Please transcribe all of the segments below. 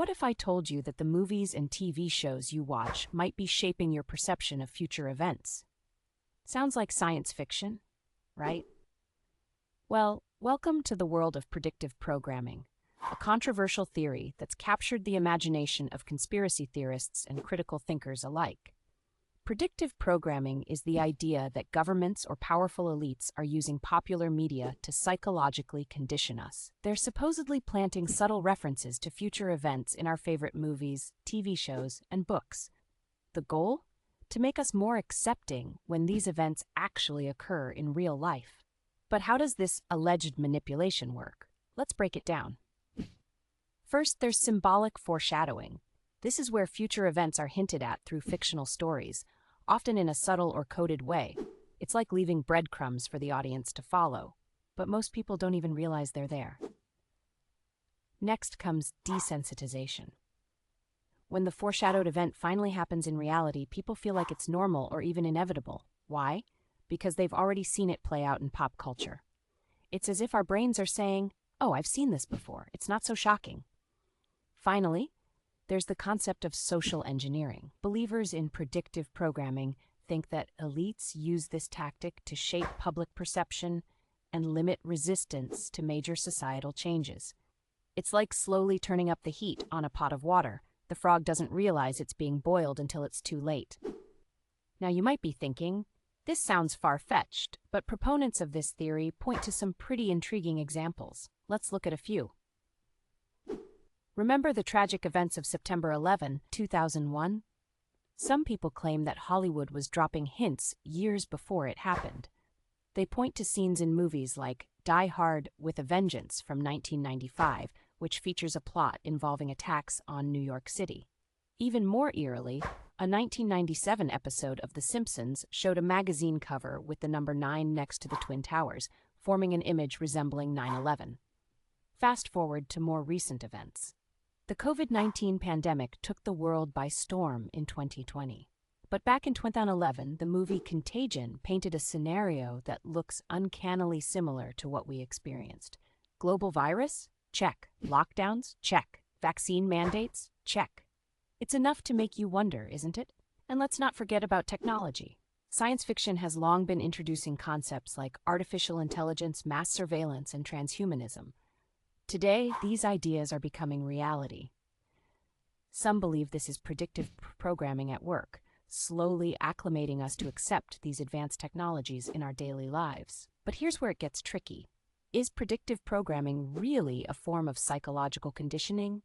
What if I told you that the movies and TV shows you watch might be shaping your perception of future events? Sounds like science fiction, right? Well, welcome to the world of predictive programming, a controversial theory that's captured the imagination of conspiracy theorists and critical thinkers alike. Predictive programming is the idea that governments or powerful elites are using popular media to psychologically condition us. They're supposedly planting subtle references to future events in our favorite movies, TV shows, and books. The goal? To make us more accepting when these events actually occur in real life. But how does this alleged manipulation work? Let's break it down. First, there's symbolic foreshadowing. This is where future events are hinted at through fictional stories, often in a subtle or coded way. It's like leaving breadcrumbs for the audience to follow, but most people don't even realize they're there. Next comes desensitization. When the foreshadowed event finally happens in reality, people feel like it's normal or even inevitable. Why? Because they've already seen it play out in pop culture. It's as if our brains are saying, "Oh, I've seen this before. It's not so shocking." Finally, there's the concept of social engineering. Believers in predictive programming think that elites use this tactic to shape public perception and limit resistance to major societal changes. It's like slowly turning up the heat on a pot of water. The frog doesn't realize it's being boiled until it's too late. Now you might be thinking, this sounds far-fetched, but proponents of this theory point to some pretty intriguing examples. Let's look at a few. Remember the tragic events of September 11, 2001? Some people claim that Hollywood was dropping hints years before it happened. They point to scenes in movies like Die Hard with a Vengeance from 1995, which features a plot involving attacks on New York City. Even more eerily, a 1997 episode of The Simpsons showed a magazine cover with the number 9 next to the Twin Towers, forming an image resembling 9/11. Fast forward to more recent events. The COVID-19 pandemic took the world by storm in 2020. But back in 2011, the movie Contagion painted a scenario that looks uncannily similar to what we experienced. Global virus? Check. Lockdowns? Check. Vaccine mandates? Check. It's enough to make you wonder, isn't it? And let's not forget about technology. Science fiction has long been introducing concepts like artificial intelligence, mass surveillance, and transhumanism. Today, these ideas are becoming reality. Some believe this is predictive programming at work, slowly acclimating us to accept these advanced technologies in our daily lives. But here's where it gets tricky. Is predictive programming really a form of psychological conditioning?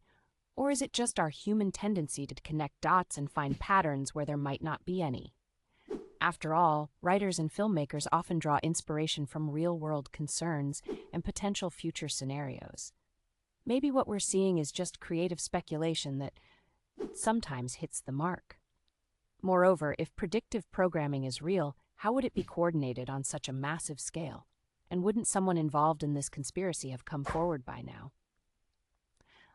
Or is it just our human tendency to connect dots and find patterns where there might not be any? After all, writers and filmmakers often draw inspiration from real-world concerns and potential future scenarios. Maybe what we're seeing is just creative speculation that sometimes hits the mark. Moreover, if predictive programming is real, how would it be coordinated on such a massive scale? And wouldn't someone involved in this conspiracy have come forward by now?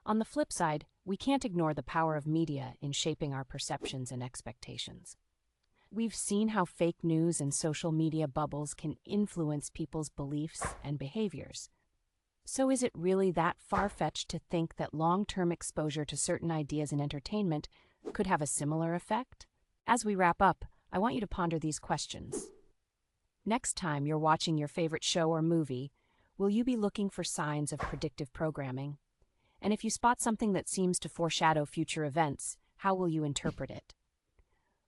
On the flip side, we can't ignore the power of media in shaping our perceptions and expectations. We've seen how fake news and social media bubbles can influence people's beliefs and behaviors. So is it really that far-fetched to think that long-term exposure to certain ideas in entertainment could have a similar effect? As we wrap up, I want you to ponder these questions. Next time you're watching your favorite show or movie, will you be looking for signs of predictive programming? And if you spot something that seems to foreshadow future events, how will you interpret it?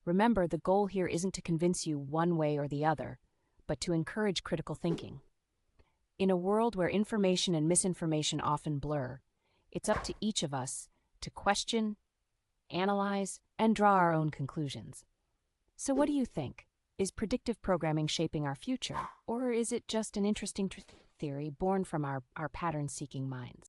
Remember, the goal here isn't to convince you one way or the other, but to encourage critical thinking. In a world where information and misinformation often blur, it's up to each of us to question, analyze, and draw our own conclusions. So what do you think? Is predictive programming shaping our future, or is it just an interesting theory born from our pattern-seeking minds?